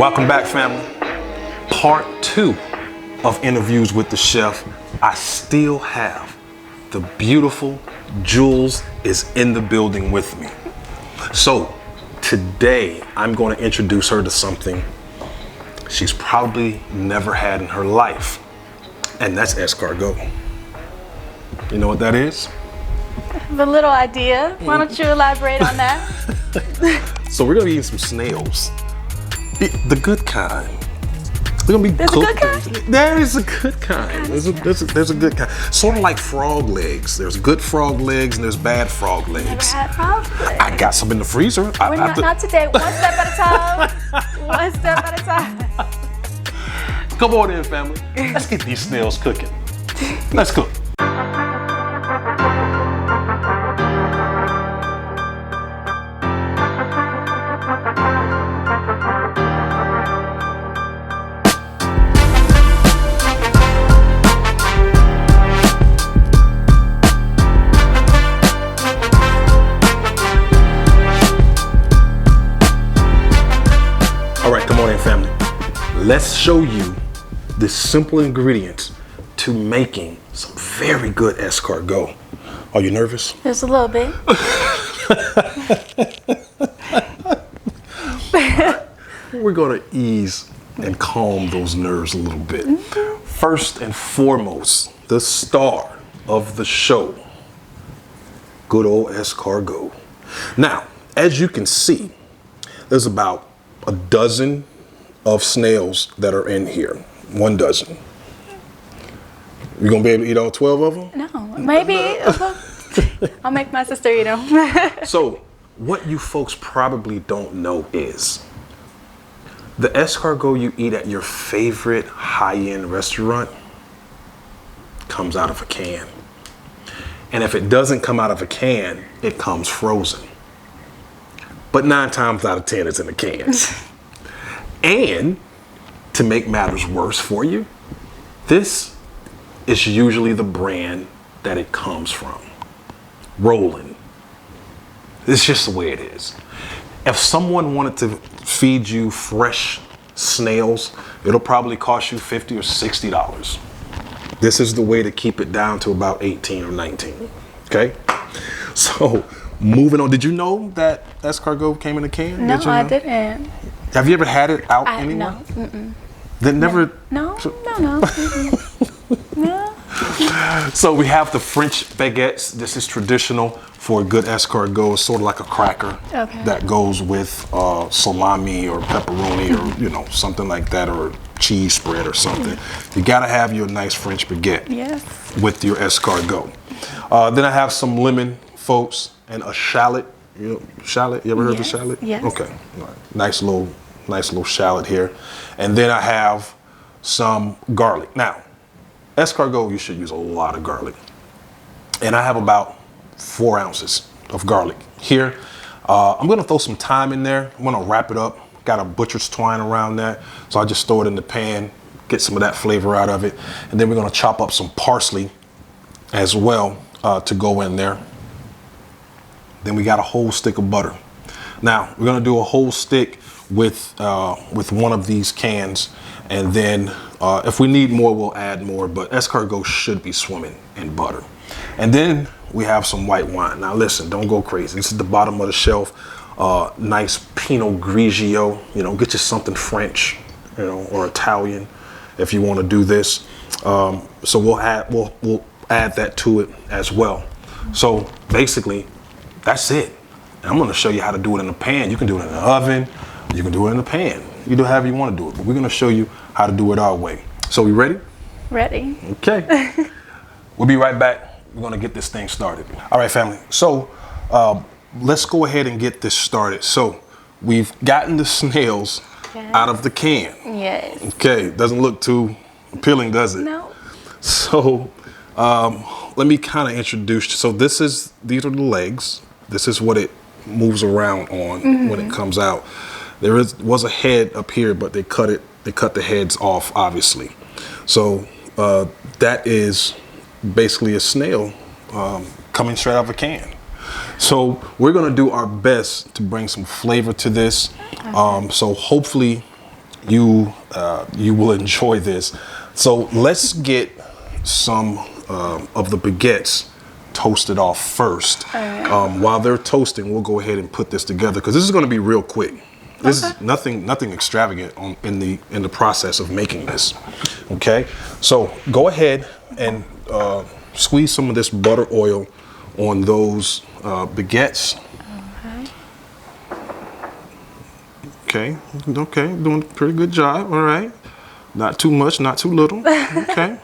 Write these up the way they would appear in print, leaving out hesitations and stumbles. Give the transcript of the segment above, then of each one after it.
Welcome back, family. Part 2 of interviews with the chef. I still have the beautiful Jules is in the building with me. So today I'm going to introduce her to something she's probably never had in her life, and that's escargot. You know what that is? I have a little idea. Why don't you elaborate on that? So we're gonna be eating some snails. The good kind. We're gonna be There's cooked. a good kind? There is a good kind. There's a good kind. Sort of like frog legs. There's good frog legs and there's bad frog Never legs. had frog legs. I got some in the freezer. We're not today. One step at a time. One step at a time. Come on in, family. Let's get these snails cooking. Let's cook. Family, let's show you the simple ingredients to making some very good escargot. Are you nervous? Just a little bit. We're gonna ease and calm those nerves a little bit. First and foremost, the star of the show, good old escargot. Now, as you can see, there's about a dozen of snails that are in here. 1 dozen. You gonna be able to eat all 12 of them? No, maybe. I'll make my sister eat them. So, what you folks probably don't know is the escargot you eat at your favorite high-end restaurant comes out of a can. And if it doesn't come out of a can, it comes frozen. But 9 times out of 10, it's in a can. And to make matters worse for you, this is usually the brand that it comes from. Roland. It's just the way it is. If someone wanted to feed you fresh snails, it'll probably cost you $50 or $60. This is the way to keep it down to about 18 or 19. Okay? So, moving on. Did you know that escargot came in a can? No, Did you know? I didn't. Have you ever had it out anywhere? No. Mm-mm. That never. No. No. So we have the French baguettes. This is traditional for a good escargot. It's sort of like a cracker that goes with salami or pepperoni or something like that, or cheese spread or something. You gotta have your nice French baguette with your escargot. Then I have some lemon, folks, and a shallot. Shallot. You ever heard of shallot? Yes. Okay. All right. Nice little shallot here, and then I have some garlic. Now, escargot, you should use a lot of garlic, and I have about 4 ounces of garlic here. I'm gonna throw some thyme in there. I'm gonna wrap it up. Got a butcher's twine around that, so I just throw it in the pan, get some of that flavor out of it, and then we're gonna chop up some parsley as well to go in there. Then we got a whole stick of butter. Now we're gonna do a whole stick with one of these cans, and then if we need more, we'll add more. But escargot should be swimming in butter. And then we have some white wine. Now listen, don't go crazy. This is the bottom of the shelf. Nice Pinot Grigio. Get you something French, or Italian, if you want to do this. So we'll add that to it as well. So basically, that's it. And I'm gonna show you how to do it in a pan. You can do it in the oven, you can do it in the pan. You do however you want to do it, but we're gonna show you how to do it our way. So we ready? Ready. Okay. We'll be right back. We're gonna get this thing started. All right, family. So let's go ahead and get this started. So we've gotten the snails out of the can. Yes. Okay, doesn't look too appealing, does it? No. So let me kind of introduce you. So these are the legs. This is what it moves around on when it comes out. There was a head up here, but they cut the heads off, obviously. So that is basically a snail coming straight out of a can. So we're gonna do our best to bring some flavor to this. So hopefully you will enjoy this. So let's get some of the baguettes toasted off first. While they're toasting, we'll go ahead and put this together because this is going to be real quick. This is nothing extravagant in the process of making this. Okay, so go ahead and squeeze some of this butter oil on those baguettes. Okay, doing a pretty good job. All right, not too much, not too little. Okay,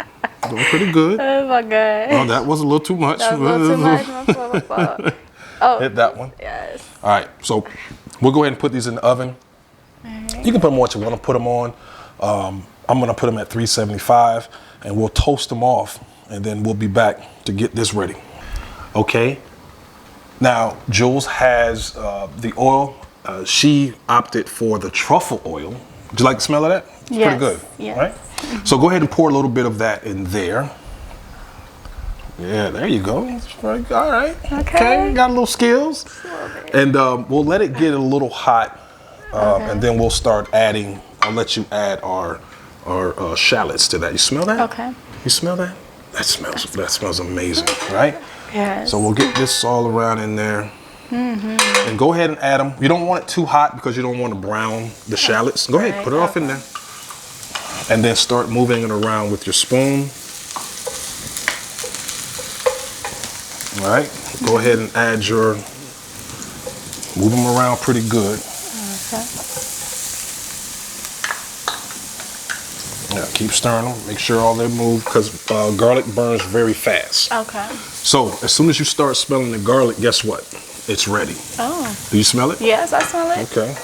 doing pretty good. Oh my God. Oh, that was a little too much. That was a little too much. My fault. Oh, hit that one. Yes. All right, so we'll go ahead and put these in the oven. Right. You can put them on what you want to put them on. I'm gonna put them at 375 and we'll toast them off and then we'll be back to get this ready. Okay, now Jules has the oil. She opted for the truffle oil. Would you like the smell of that? It's yes. pretty good, yes. right? So go ahead and pour a little bit of that in there. Yeah, there you go. All right. Okay. Got a little skills. And we'll let it get a little hot, and then we'll start adding. I'll let you add our shallots to that. You smell that? Okay. You smell that? That smells amazing, right? Yes. So we'll get this all around in there. And go ahead and add them. You don't want it too hot because you don't want to brown the shallots. Go ahead, put it off in there. And then start moving it around with your spoon. All right, go ahead and add move them around pretty good. Okay. Yeah, keep stirring them. Make sure all they move because garlic burns very fast. Okay. So as soon as you start smelling the garlic, guess what? It's ready. Oh. Do you smell it? Yes, I smell it. Okay.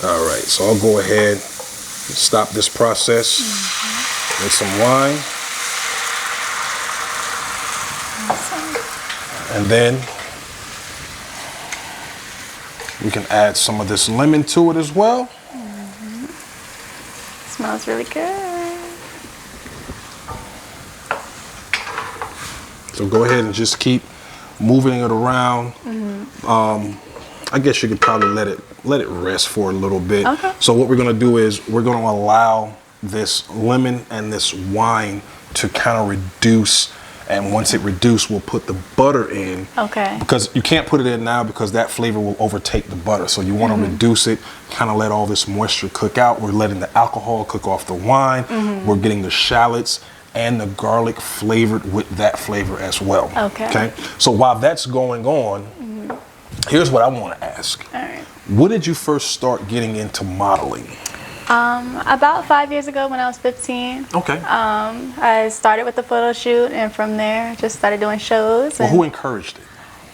All right, so I'll go ahead and stop this process with some wine. And then we can add some of this lemon to it as well. Smells really good. So go ahead and just keep moving it around. I guess you could probably let it rest for a little bit. Okay. So what we're gonna do is we're gonna allow this lemon and this wine to kind of reduce. And once it reduces, we'll put the butter in. Okay. Because you can't put it in now because that flavor will overtake the butter. So you want to reduce it, kind of let all this moisture cook out. We're letting the alcohol cook off the wine. We're getting the shallots and the garlic flavored with that flavor as well. Okay. So while that's going on, here's what I want to ask. All right. When did you first start getting into modeling? About 5 years ago when I was 15. Okay. I started with the photo shoot and from there just started doing shows. Well, who encouraged it?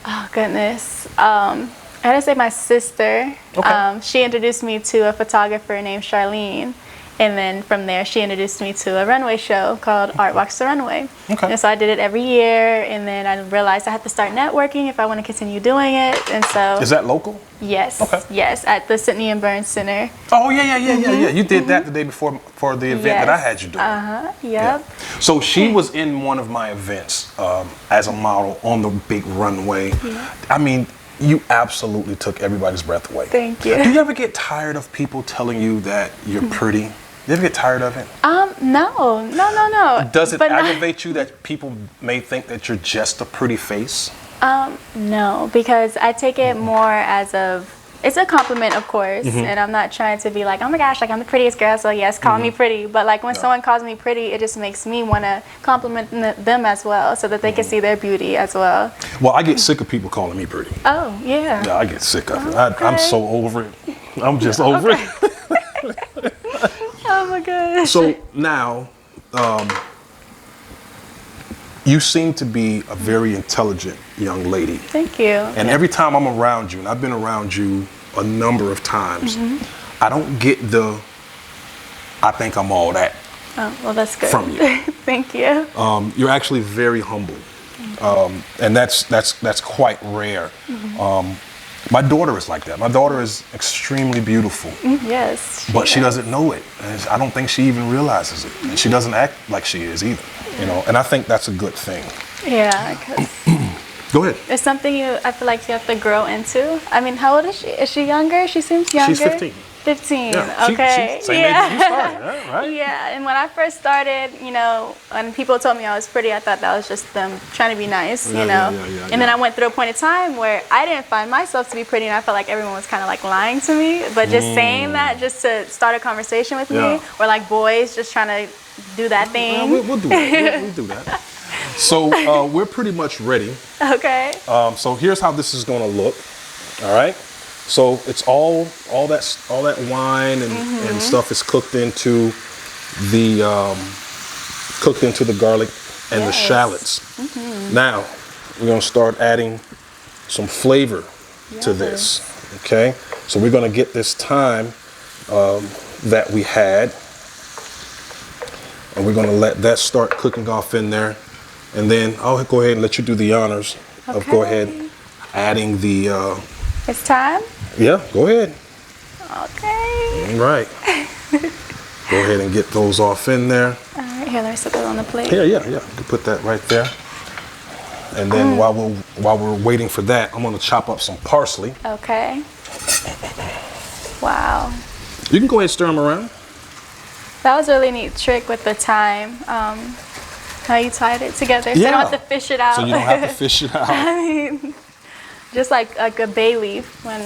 Oh, goodness. I had to say my sister. Okay. She introduced me to a photographer named Charlene. And then from there, she introduced me to a runway show called Art Walks the Runway. Okay. And so I did it every year. And then I realized I had to start networking if I want to continue doing it. And so. Is that local? Yes. Okay. Yes, at the Sidney and Burns Center. Oh, yeah. You did that the day before for the event that I had you doing. Yep. Yeah. So she was in one of my events as a model on the big runway. Yeah. I mean, you absolutely took everybody's breath away. Thank you. Do you ever get tired of people telling you that you're pretty? You ever get tired of it? No. Does it aggravate you that people may think that you're just a pretty face? No, because I take it more as it's a compliment, of course, and I'm not trying to be like, oh my gosh, like I'm the prettiest girl, so yes, call me pretty. But like when someone calls me pretty, it just makes me want to compliment them as well, so that they can see their beauty as well. Well, I get sick of people calling me pretty. Oh, yeah. Yeah, I get sick of it. I'm so over it. I'm just over it. Oh my gosh. So now, you seem to be a very intelligent young lady. Thank you. And every time I'm around you, and I've been around you a number of times, I don't get I think I'm all that. Oh, well, that's good. From you. Thank you. You're actually very humble. And that's quite rare. My daughter is like that. My daughter is extremely beautiful. Yes. But she doesn't know it. And I don't think she even realizes it. And she doesn't act like she is either. You know, and I think that's a good thing. Yeah, because go ahead. It's something I feel like you have to grow into. I mean, how old is she? Is she younger? She seems younger. She's 15. 15. Yeah, Okay. same age as you started, right? Yeah, and when I first started, you know, and people told me I was pretty, I thought that was just them trying to be nice, you know. And then I went through a point in time where I didn't find myself to be pretty, and I felt like everyone was kind of like lying to me. But just saying that, just to start a conversation with me, or like boys just trying to do that thing. We'll do that. We'll do that. So we're pretty much ready. Okay. So here's how this is going to look. All right. So it's all that wine and stuff is cooked into the garlic and the shallots. Now we're going to start adding some flavor to this. Okay. So we're going to get this thyme that we had, and we're going to let that start cooking off in there, and then I'll go ahead and let you do the honors of go ahead adding the. It's time? Yeah, go ahead. Okay. All right. Go ahead and get those off in there. All right, here, let me set that on the plate. Yeah. You can put that right there. And then while we're waiting for that, I'm gonna chop up some parsley. Okay. Wow. You can go ahead and stir them around. That was a really neat trick with the thyme. How you tied it together, so you don't have to fish it out. So you don't have to fish it out. I mean, just like a bay leaf, when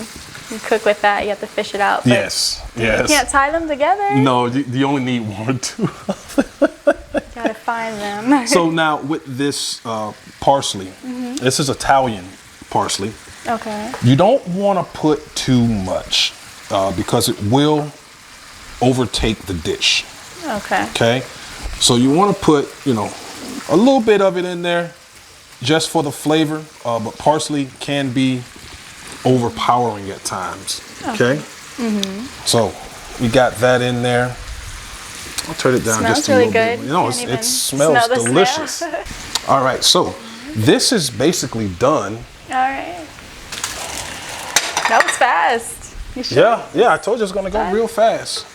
you cook with that, you have to fish it out. But Yes. you can't tie them together. No, you only need one or two. Gotta find them. So now with this parsley, this is Italian parsley. Okay. You don't want to put too much because it will overtake the dish. Okay. Okay. So you want to put, a little bit of it in there just for the flavor, but parsley can be overpowering at times. Okay. So we got that in there. I'll turn it down Smells just a really little good. bit. No, it smells delicious. All right, so this is basically done. All right. That was fast. You sure? Yeah, I told you it's gonna go real fast.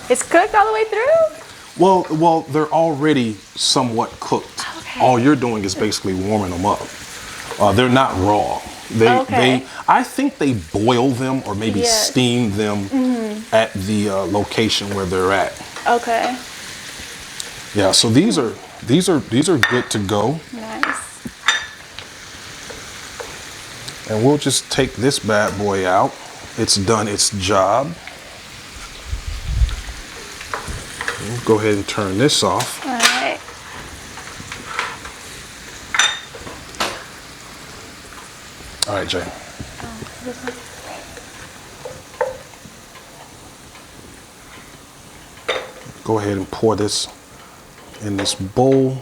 It's cooked all the way through? Well, they're already somewhat cooked. Okay. All you're doing is basically warming them up. They're not raw. I think they boil them or maybe steam them at the location where they're at. Okay. Yeah, so these are good to go. Nice. And we'll just take this bad boy out. It's done its job. We'll go ahead and turn this off. All right. All right, Jay. Go ahead and pour this in this bowl.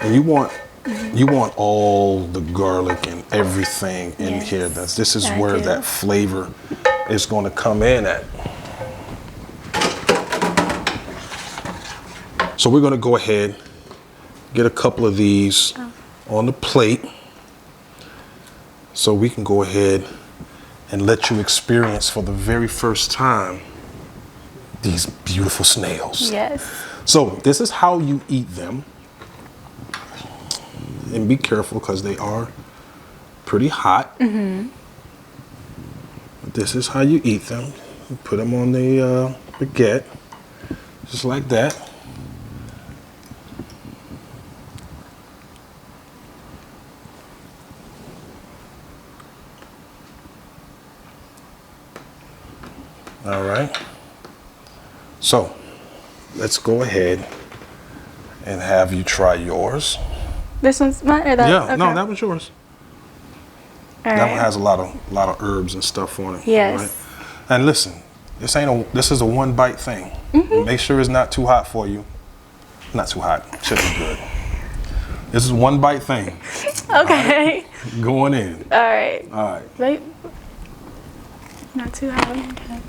And you want all the garlic and everything in here. This is where that flavor is going to come in at. So we're going to go ahead, get a couple of these on the plate so we can go ahead and let you experience for the very first time these beautiful snails. Yes. So this is how you eat them. And be careful because they are pretty hot. This is how you eat them. You put them on the baguette, just like that. All right. So let's go ahead and have you try yours. This one's mine or that? Yeah, Okay. no, that was yours. All That right. one has a lot of herbs and stuff on it. Yes. Right? And listen, this is a one bite thing. Make sure it's not too hot for you. Not too hot. Should be good. This is one bite thing. Okay. Right? Going in. All right. All right. Wait. Not too hot. Okay.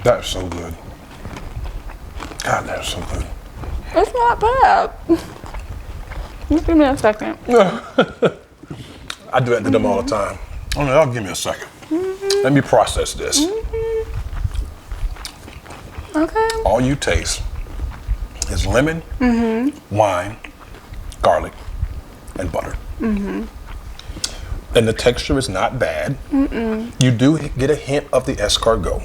That's so good. God, that's so good. It's not bad. Just give me a second. I do that to them all the time. Oh, no, give me a second. Let me process this. Okay. All you taste is lemon, wine, garlic, and butter. And the texture is not bad. You do get a hint of the escargot,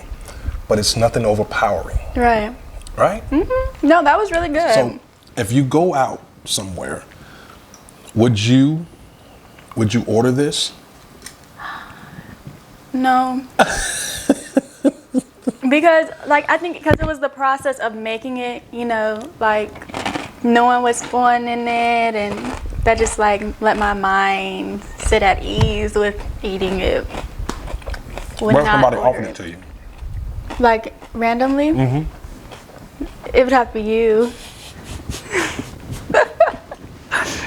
but it's nothing overpowering. Right. Right? No, that was really good. So if you go out somewhere, would you order this? No. Because, like, I think because it was the process of making it, you know, like, knowing what's going in it, and that just, like, let my mind sit at ease with eating it. What if somebody offered it to you? Like, randomly? It would have to be you.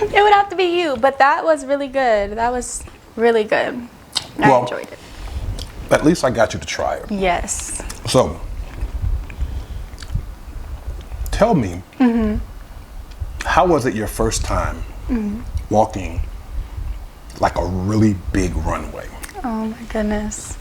It would have to be you, but that was really good. That was really good. I enjoyed it. At least I got you to try it. Yes. So, tell me, how was it your first time walking like a really big runway? Oh my goodness.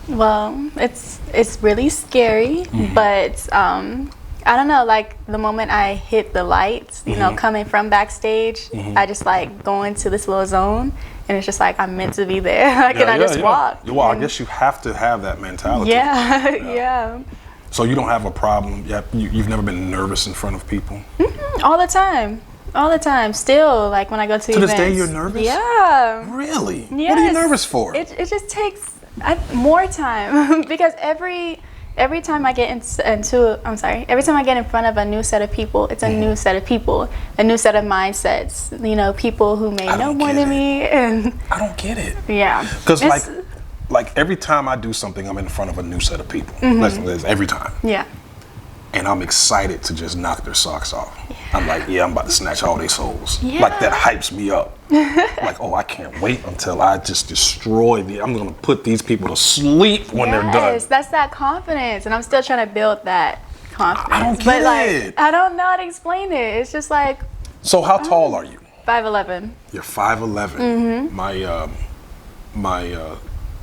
Well, it's really scary, but I don't know, like the moment I hit the lights, you know, coming from backstage, I just like go into this little zone, and it's just like I'm meant to be there. Like, and I just walk. Well, I guess you have to have that mentality. Yeah. So you don't have a problem. You've never been nervous in front of people? All the time. All the time. Still, like when I go to events. To this day, you're nervous? Yeah. Really? Yes. What are you nervous for? It just takes more time because every time I get every time I get in front of a new set of people, it's a new set of people, a new set of mindsets, you know, people who may know more than me, and I don't get it. Yeah. Because like every time I do something, I'm in front of a new set of people. That's every time. Yeah. And I'm excited to just knock their socks off. Yeah. I'm like, I'm about to snatch all their souls. Yeah. Like that hypes me up. Like, oh, I can't wait until I just destroy I'm gonna put these people to sleep when they're done. Yes, that's that confidence, and I'm still trying to build that confidence. I don't get it. I don't know how to explain it. It's just like. So how tall are you? 5'11". You're 5'11".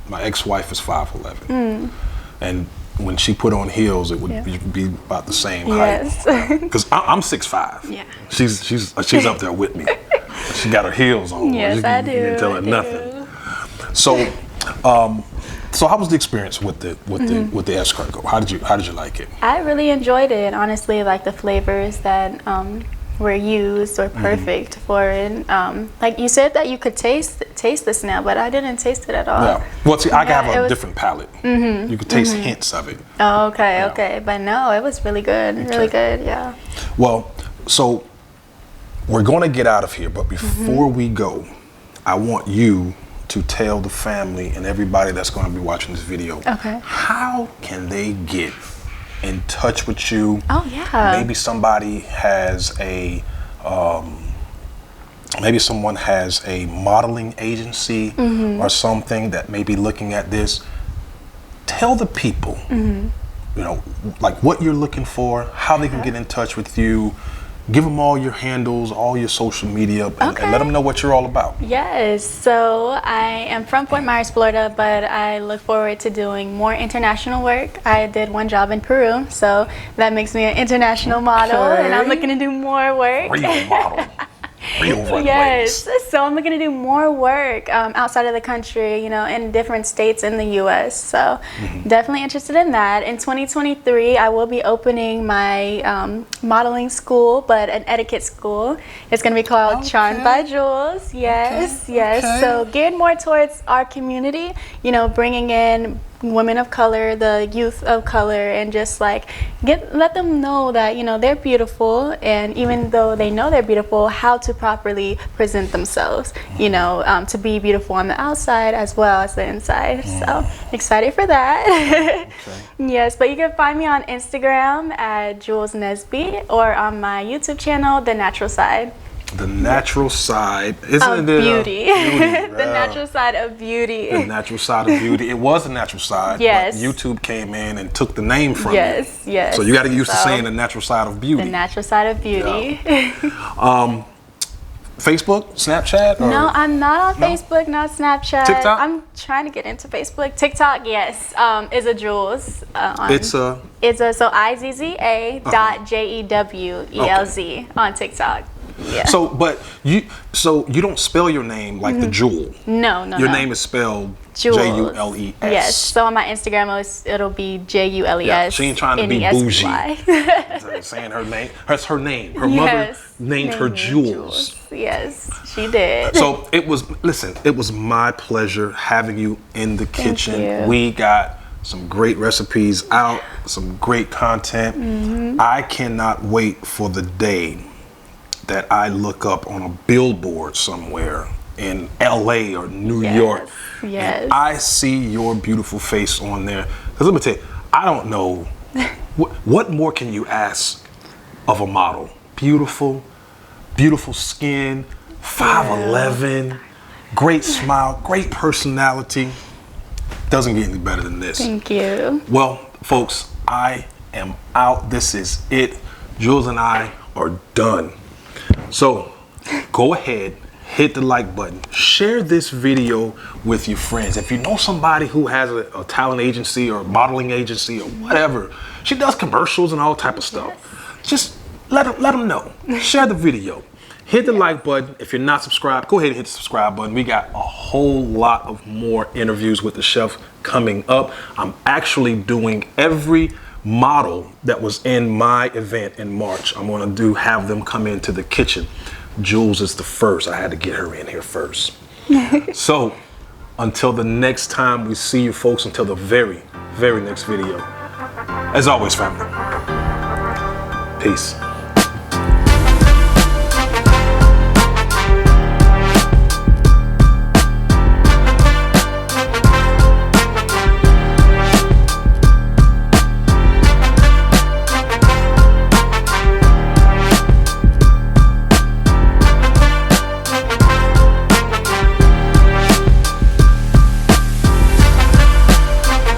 My ex-wife is 5'11", and when she put on heels, it would be about the same height. Because I'm 6'5". Yeah. She's up there with me. She got her heels on. Yes, I do. You can't tell her nothing. So, so how was the experience with the escargot? How did you like it? I really enjoyed it. Honestly, like the flavors that were used were perfect for it. Like you said that you could taste the snail, but I didn't taste it at all. Yeah. Well, see, I have a different palate. You could taste hints of it. Oh, okay. But no, it was really good. Really good, yeah. Well, so we're going to get out of here, but before we go, I want you to tell the family and everybody that's going to be watching this video, how can they get in touch with you? Oh yeah. Maybe somebody has maybe someone has a modeling agency or something that may be looking at this. Tell the people, you know, like what you're looking for, how they can get in touch with you. Give them all your handles, all your social media, and let them know what you're all about. Yes, so I am from Fort Myers, Florida, but I look forward to doing more international work. I did one job in Peru, so that makes me an international model, and I'm looking to do more work. Real model. Real runways. Yes, so I'm looking to do more work outside of the country, you know, in different states in the U.S. So definitely interested in that. In 2023, I will be opening my modeling school, but an etiquette school. It's going to be called Charmed by Jules. Yes. So geared more towards our community, you know, bringing in women of color, the youth of color, and just like let them know that, you know, they're beautiful, and even though they know they're beautiful, how to properly present themselves, you know, to be beautiful on the outside as well as the inside. So excited for that. Yes, but you can find me on Instagram at Jules Nesby, or on my YouTube channel, The Natural Side. The natural side, isn't of it? Beauty. Beauty. The natural side of beauty. The natural side of beauty. It was the natural side. Yes. But YouTube came in and took the name from it. Yes. So you got to get used to saying the natural side of beauty. The natural side of beauty. Yeah. Facebook, Snapchat? Or? No, I'm not on Facebook, not Snapchat. TikTok? I'm trying to get into Facebook. TikTok, yes. Is a Jules. It's a so IZZA.JEWELZ on TikTok. Yeah. So you don't spell your name like the Jewel. No. Your name is spelled Jules. Jules. Yes. So on my Instagram, it'll be JULES. Yeah, she ain't trying to be bougie. Saying her name. That's her name. Her mother named her Jules. Yes, she did. So it was my pleasure having you in the kitchen. We got some great recipes out, some great content. I cannot wait for the day that I look up on a billboard somewhere in LA or New York. Yes. And I see your beautiful face on there. Because let me tell you, I don't know, what more can you ask of a model? Beautiful skin, 5'11", great smile, great personality. Doesn't get any better than this. Thank you. Well, folks, I am out. This is it. Jules and I are done. So go ahead, hit the like button, share this video with your friends. If you know somebody who has a talent agency or modeling agency or whatever, she does commercials and all type of stuff. Just let them know. Share the video. Hit the like button. If you're not subscribed, go ahead and hit the subscribe button. We got a whole lot of more interviews with the chef coming up. I'm actually doing every model that was in my event in March. I'm going to have them come into the kitchen. Jules is the first. I had to get her in here first. So until the next time we see you folks, until the very, very next video, as always, family, peace.